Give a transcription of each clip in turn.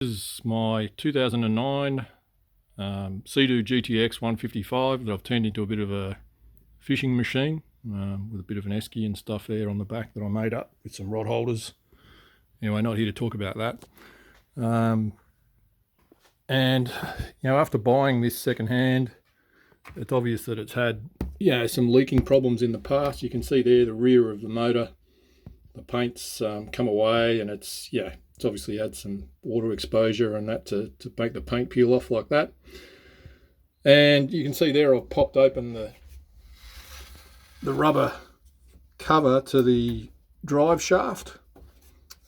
This is my 2009 Seadoo GTX155 that I've turned into a bit of a fishing machine with a bit of an esky and stuff there on the back that I made up with some rod holders. Anyway, not here to talk about that. And you know, after buying this secondhand, it's obvious that it's had some leaking problems in the past. You can see there the rear of the motor, the paint's come away, and it's obviously had some water exposure and that to make the paint peel off like that. And you can see there I've popped open the rubber cover to the drive shaft.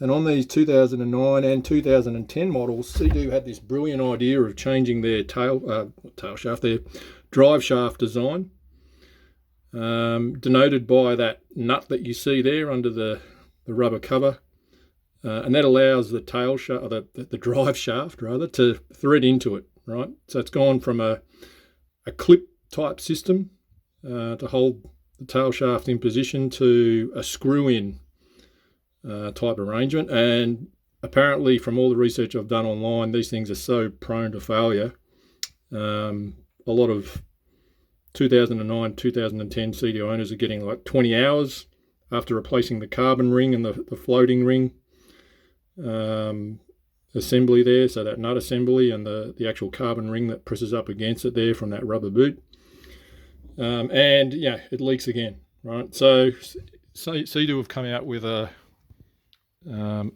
And on these 2009 and 2010 models, Seadoo had this brilliant idea of changing their their drive shaft design, denoted by that nut that you see there under the rubber cover. And that allows the tail shaft, the drive shaft rather, to thread into it, right? So it's gone from a clip type system to hold the tail shaft in position to a screw in type arrangement. And apparently, from all the research I've done online, these things are so prone to failure. A lot of 2009, 2010 Seadoo owners are getting like 20 hours after replacing the carbon ring and the floating ring assembly there, so that nut assembly and the actual carbon ring that presses up against it there from that rubber boot, and it leaks again, right? So Seadoo have come out with a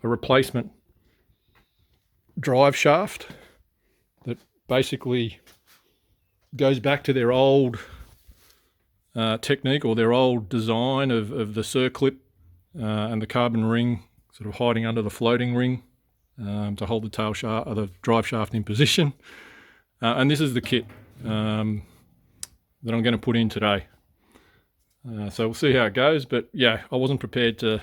replacement drive shaft that basically goes back to their old technique or their old design of the circlip and the carbon ring sort of hiding under the floating ring to hold the tail shaft or the drive shaft in position. And this is the kit that I'm going to put in today. So we'll see how it goes. But yeah, I wasn't prepared to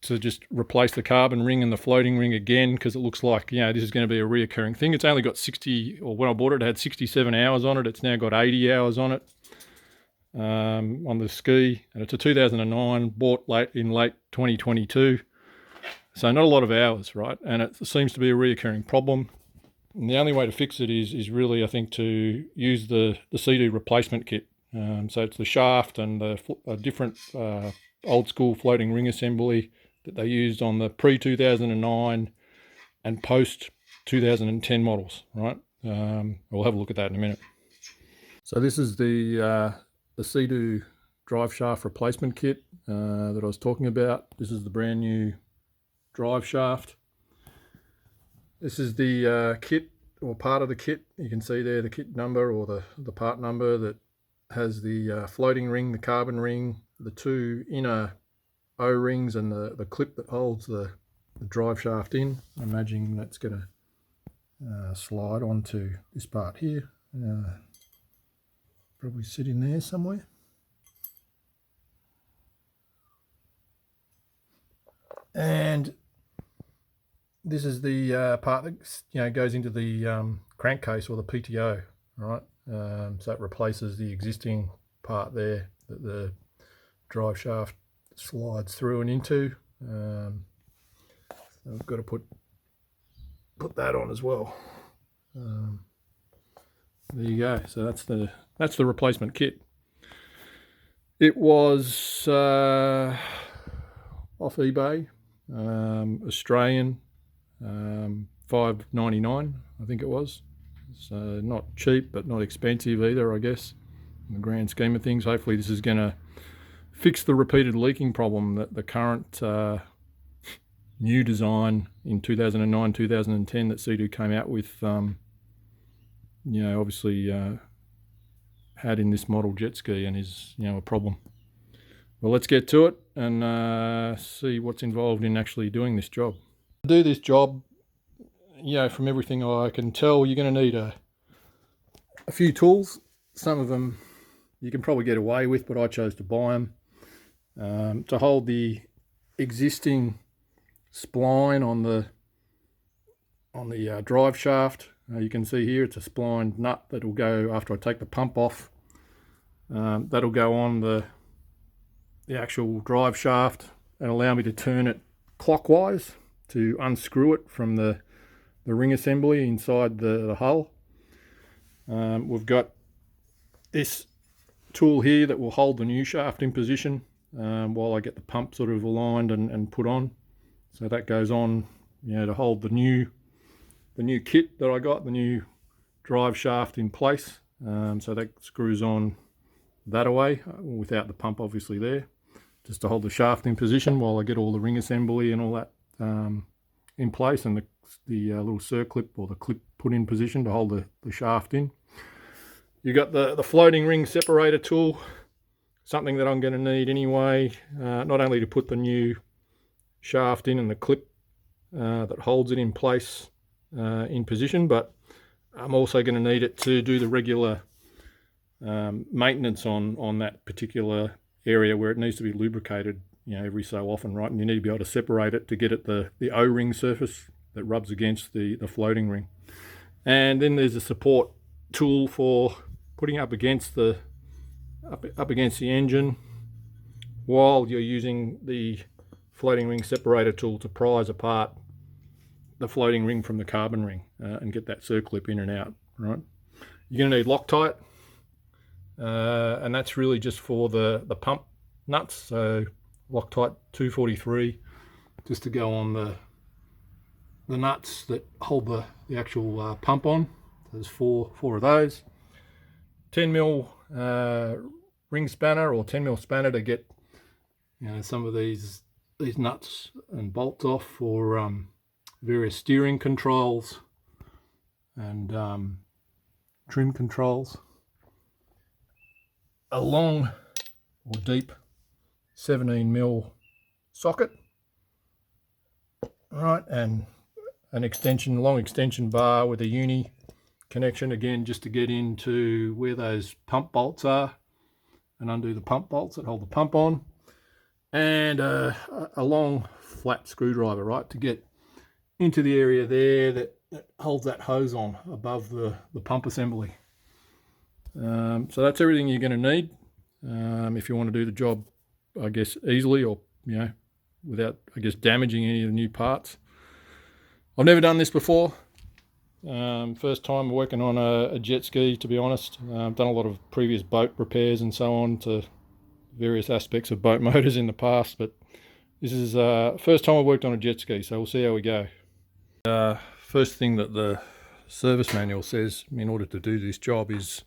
just replace the carbon ring and the floating ring again, because it looks like this is going to be a reoccurring thing. It's only got 60, or when I bought it, it had 67 hours on it. It's now got 80 hours on it on the ski, and it's a 2009, bought in late 2022. So not a lot of hours, right? And it seems to be a reoccurring problem. And the only way to fix it is really, I think, to use the Seadoo replacement kit. So it's the shaft and a different old school floating ring assembly that they used on the pre-2009 and post-2010 models, right? We'll have a look at that in a minute. So this is the Seadoo drive shaft replacement kit that I was talking about. This is the brand new drive shaft. This is the kit, or part of the kit. You can see there the kit number, or the part number, that has the floating ring, the carbon ring, the two inner O-rings, and the clip that holds the drive shaft in. I'm imagining that's going to slide onto this part here. Probably sit in there somewhere. And this is the part that goes into the crankcase, or the PTO, right? So it replaces the existing part there that the drive shaft slides through and into. So I've got to put that on as well. There you go. So that's the replacement kit. It was off eBay, Australian, $5.99, I think it was. So not cheap, but not expensive either, I guess, in the grand scheme of things. Hopefully this is going to fix the repeated leaking problem that the current new design in 2009, 2010 that Seadoo came out with, obviously had in this model jet ski, and is a problem. Well, let's get to it and see what's involved in actually doing this job. To do this job, from everything I can tell, you're going to need a few tools. Some of them you can probably get away with, but I chose to buy them. To hold the existing spline on the drive shaft, you can see here it's a splined nut that will go after I take the pump off. That'll go on the actual drive shaft and allow me to turn it clockwise to unscrew it from the ring assembly inside the hull. We've got this tool here that will hold the new shaft in position while I get the pump sort of aligned and put on. So that goes on, to hold the new kit that I got, the new drive shaft in place. So that screws on that away without the pump obviously there, just to hold the shaft in position while I get all the ring assembly and all that in place, and the little circlip or the clip put in position to hold the shaft in. You got the floating ring separator tool, something that I'm going to need anyway, not only to put the new shaft in and the clip that holds it in place in position, but I'm also going to need it to do the regular maintenance on that particular area where it needs to be lubricated, every so often, right? And you need to be able to separate it to get at the O-ring surface that rubs against the floating ring. And then there's a support tool for putting up against the engine while you're using the floating ring separator tool to prise apart the floating ring from the carbon ring and get that circlip in and out, right? You're going to need Loctite, and that's really just for the pump nuts. So Loctite 243 just to go on the nuts that hold the actual pump on. There's four of those. 10mm ring spanner or 10mm spanner to get some of these nuts and bolts off for various steering controls and trim controls. A long or deep 17mm socket, right, and an long extension bar with a uni connection, again just to get into where those pump bolts are and undo the pump bolts that hold the pump on, and a long flat screwdriver, right, to get into the area there that holds that hose on above the pump assembly. So that's everything you're going to need if you want to do the job, I guess, easily, or without, I guess, damaging any of the new parts. I've never done this before. First time working on a jet ski, to be honest. I've done a lot of previous boat repairs and so on to various aspects of boat motors in the past, but this is first time I've worked on a jet ski, so we'll see how we go. First thing that the service manual says in order to do this job is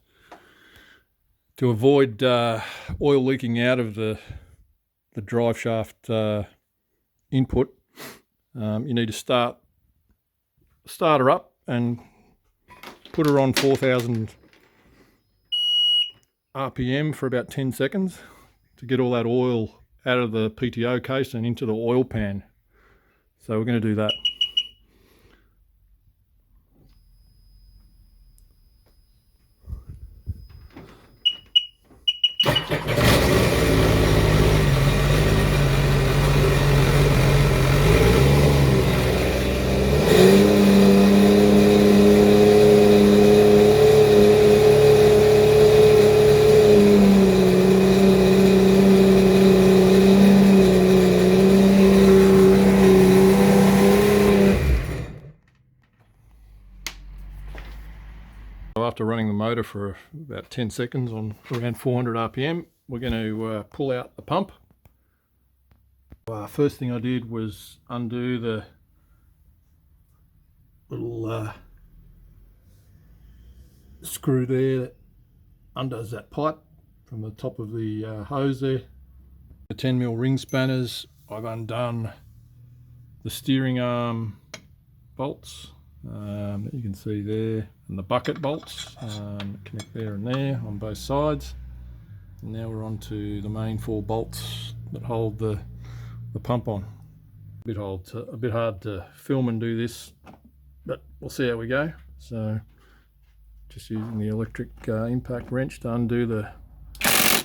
to avoid oil leaking out of the drive shaft input. You need to start her up and put her on 4,000 RPM for about 10 seconds to get all that oil out of the PTO case and into the oil pan. So we're going to do that. After running the motor for about 10 seconds on around 400 RPM, we're going to pull out the pump. First thing I did was undo the little screw there that undoes that pipe from the top of the hose there. The 10mm ring spanners, I've undone the steering arm bolts that you can see there, and the bucket bolts connect there and there on both sides. And now we're on to the main 4 bolts that hold the pump on. A bit hard to film and do this, but we'll see how we go. So just using the electric impact wrench to undo the bolt.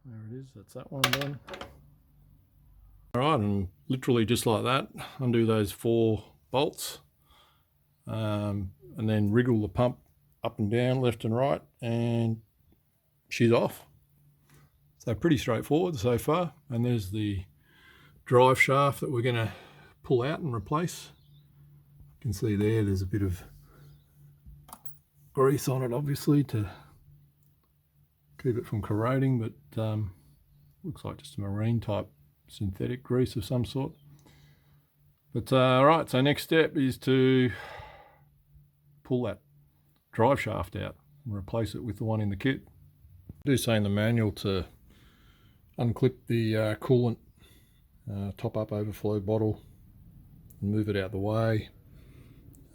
There it is, that's that one done. Alright, and literally just like that, undo those 4 bolts, and then wriggle the pump up and down, left and right, and she's off. So pretty straightforward so far. And there's the drive shaft that we're going to pull out and replace. can see there's a bit of grease on it, obviously, to keep it from corroding, but looks like just a marine type synthetic grease of some sort. But right, so next step is to pull that drive shaft out and replace it with the one in the kit. I do say in the manual to unclip the coolant top up overflow bottle and move it out the way,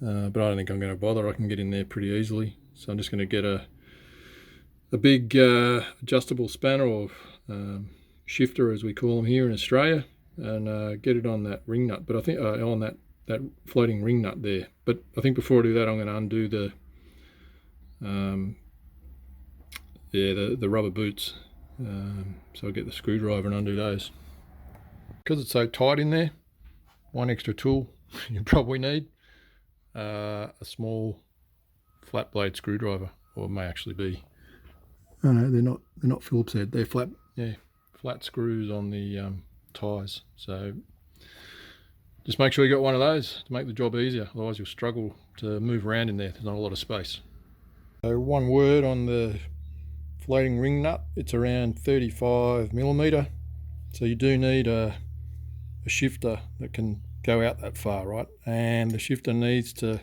but I don't think I'm going to bother. I can get in there pretty easily, so I'm just going to get a big adjustable spanner, or shifter as we call them here in Australia, and get it on that ring nut, but I think on that floating ring nut there. But I think before I do that, I'm going to undo the rubber boots, so I'll get the screwdriver and undo those. Because it's so tight in there, one extra tool you probably need, a small flat blade screwdriver, or it may actually be, oh no, they're not Phillips head, they're flat screws on the ties. So just make sure you got one of those to make the job easier, otherwise you'll struggle to move around in there. There's not a lot of space. So one word on the floating ring nut, it's around 35mm, so you do need a shifter that can go out that far, right? And the shifter needs to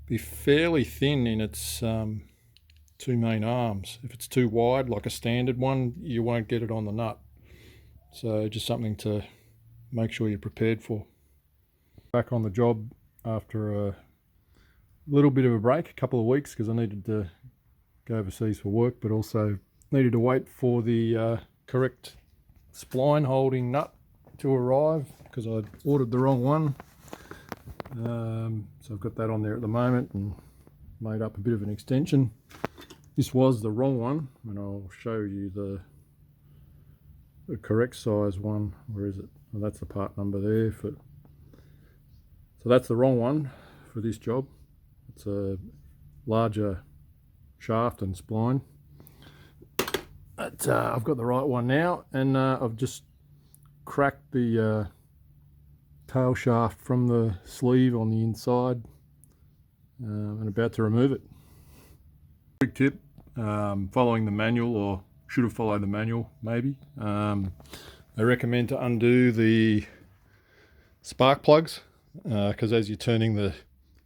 be fairly thin in its two main arms. If it's too wide, like a standard one, you won't get it on the nut. So just something to make sure you're prepared for. Back on the job after a little bit of a break, a couple of weeks, because I needed to go overseas for work, but also needed to wait for the correct spline holding nut to arrive, because I'd ordered the wrong one. So I've got that on there at the moment and made up a bit of an extension. This was the wrong one, and I'll show you the correct size one. Where is it? Well, that's the part number there. So that's the wrong one for this job. It's a larger shaft and spline. But I've got the right one now, and I've just cracked the tail shaft from the sleeve on the inside, and about to remove it. Quick tip, following the manual, or should have followed the manual maybe, they recommend to undo the spark plugs, because as you're turning the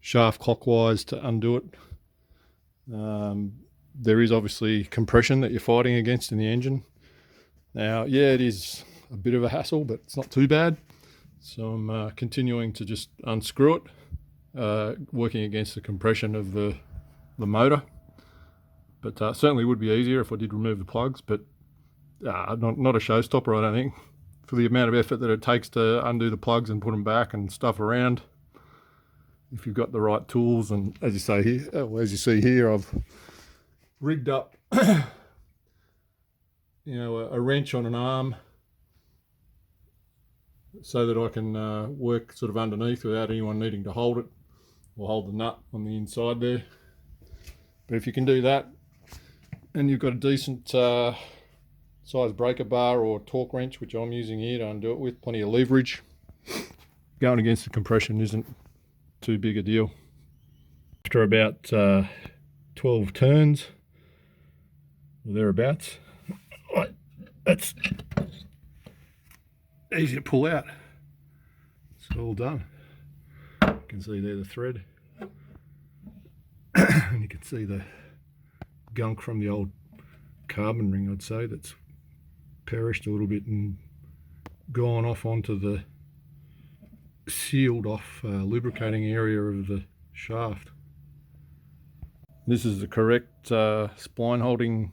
shaft clockwise to undo it, there is obviously compression that you're fighting against in the engine. Now, yeah, it is a bit of a hassle, but it's not too bad. So I'm continuing to just unscrew it, working against the compression of the motor. But certainly would be easier if I did remove the plugs, but not a showstopper, I don't think, for the amount of effort that it takes to undo the plugs and put them back and stuff around. If you've got the right tools, and as you say here, as you see here, I've rigged up, a wrench on an arm, so that I can work sort of underneath without anyone needing to hold it, or hold the nut on the inside there. But if you can do that, and you've got a decent size breaker bar or torque wrench, which I'm using here to undo it with, plenty of leverage, going against the compression isn't too big a deal. After about 12 turns, or thereabouts, that's easy to pull out. It's all done. You can see there the thread, and you can see the gunk from the old carbon ring, I'd say, that's perished a little bit and gone off onto the sealed off lubricating area of the shaft. This is the correct spline holding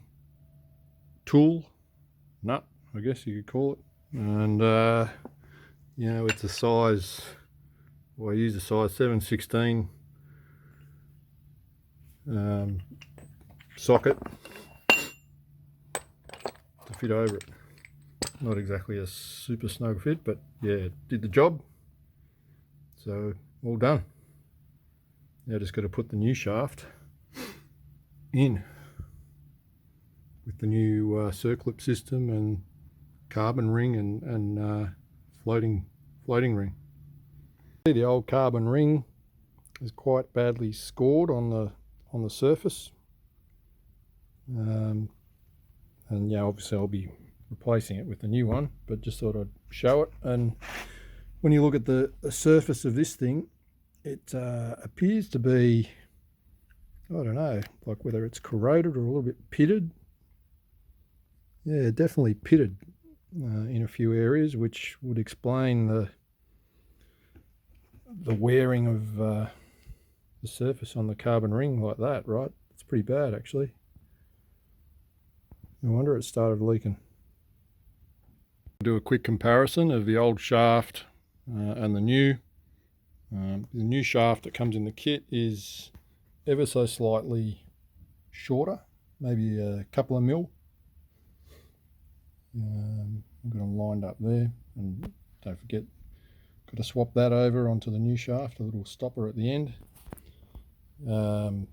tool, nut, I guess you could call it. And it's a size, well, I use a size 7/16 socket to fit over it. Not exactly a super snug fit, but yeah, it did the job. So all done. Now just got to put the new shaft in with the new circlip system and carbon ring and floating ring. See the old carbon ring is quite badly scored on the surface. And yeah, obviously I'll be replacing it with the new one, but just thought I'd show it. And when you look at the surface of this thing, it appears to be, I don't know, like whether it's corroded or a little bit pitted. Yeah, definitely pitted in a few areas, which would explain the wearing of the surface on the carbon ring like that, right? It's pretty bad, actually. No wonder it started leaking. Do a quick comparison of the old shaft and the new. The new shaft that comes in the kit is ever so slightly shorter, maybe a couple of mil. I've got them lined up there, and don't forget, got to swap that over onto the new shaft, a little stopper at the end. And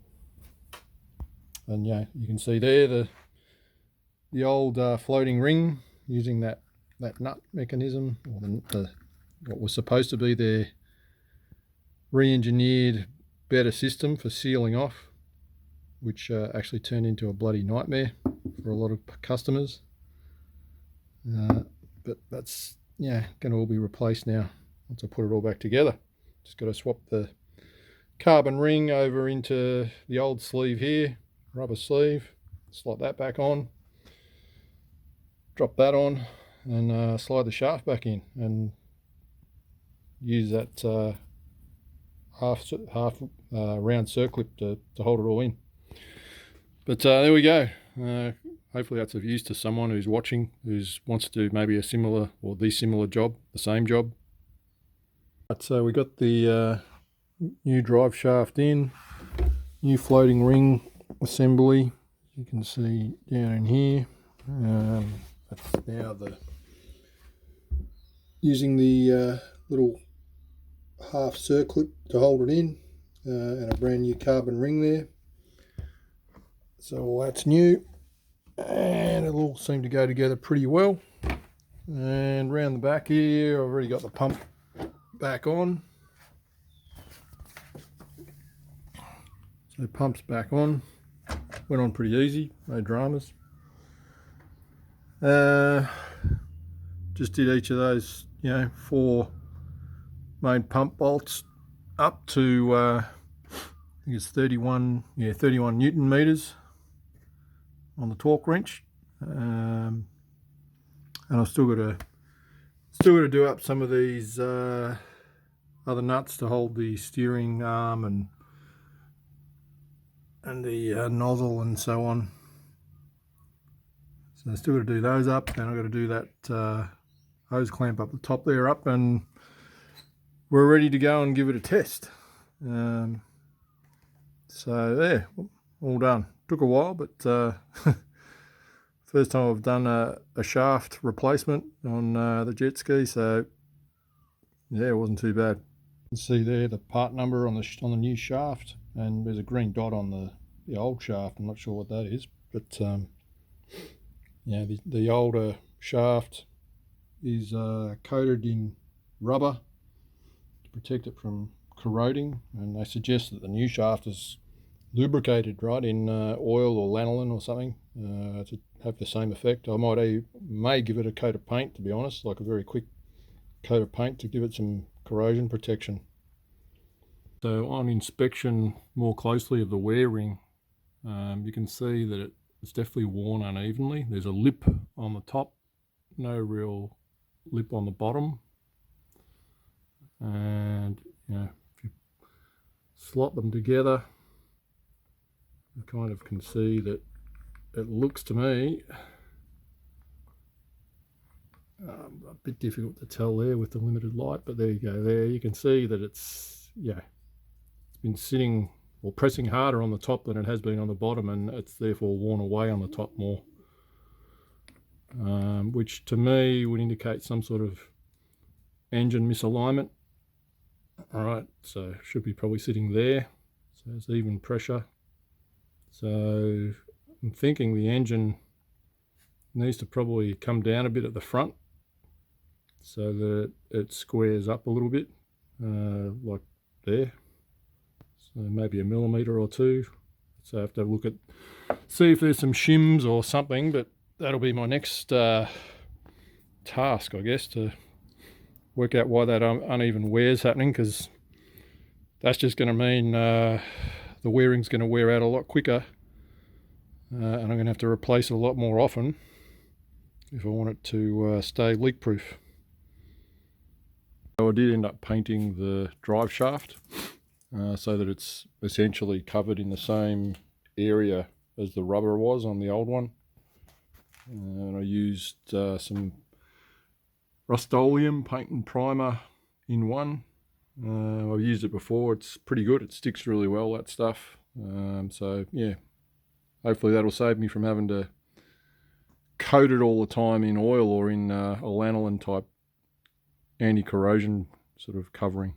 yeah, you can see there the old floating ring using that nut mechanism, or what was supposed to be their re-engineered better system for sealing off, which actually turned into a bloody nightmare for a lot of customers. But that's, yeah, going to all be replaced now once I put it all back together. Just got to swap the carbon ring over into the old sleeve here, rubber sleeve, slot that back on, drop that on, and slide the shaft back in, and use that half round circlip to hold it all in. But there we go. Hopefully that's of use to someone who's watching, who wants to do maybe a similar or the similar job, the same job. Right, so we got the new drive shaft in, new floating ring assembly. You can see down in here. That's now using the little half circlip to hold it in, and a brand new carbon ring there. So all that's new, and it'll all seem to go together pretty well. And around the back here, I've already got the pump back on. So pump's back on. Went on pretty easy, no dramas. Just did each of those, 4 main pump bolts up to I think it's 31 Newton meters on the torque wrench, and I've still got to do up some of these other nuts to hold the steering arm and the nozzle and so on. So I still got to do those up, and I've got to do that hose clamp up the top there up, and we're ready to go and give it a test. So there, all done. Took a while, but first time I've done a shaft replacement on the jet ski, so yeah, it wasn't too bad. You can see there the part number on the new shaft, and there's a green dot on the old shaft. I'm not sure what that is, but yeah, the older shaft is coated in rubber to protect it from corroding, and they suggest that the new shaft is lubricated, right, in oil or lanolin or something to have the same effect. I may give it a coat of paint, to be honest, like a very quick coat of paint to give it some corrosion protection. So on inspection more closely of the wear ring, you can see that it's definitely worn unevenly. There's a lip on the top, no real lip on the bottom, and if you slot them together, you kind of can see that it looks to me a bit difficult to tell there with the limited light, but there you go. There you can see that it's been sitting or pressing harder on the top than it has been on the bottom, and it's therefore worn away on the top more, which to me would indicate some sort of engine misalignment. All right, so should be probably sitting there, so it's even pressure. So I'm thinking the engine needs to probably come down a bit at the front so that it squares up a little bit, like there. so maybe 1 millimetre or 2. So I have to have a look at, see if there's some shims or something, but that'll be my next task, I guess, to work out why that uneven wear's happening, because that's just going to mean the wearing's going to wear out a lot quicker, and I'm going to have to replace it a lot more often if I want it to stay leak proof. So I did end up painting the drive shaft so that it's essentially covered in the same area as the rubber was on the old one, and I used some Rust-Oleum paint and primer in one. I've used it before, it's pretty good, it sticks really well, that stuff. So yeah, hopefully that'll save me from having to coat it all the time in oil or in a lanolin type anti-corrosion sort of covering.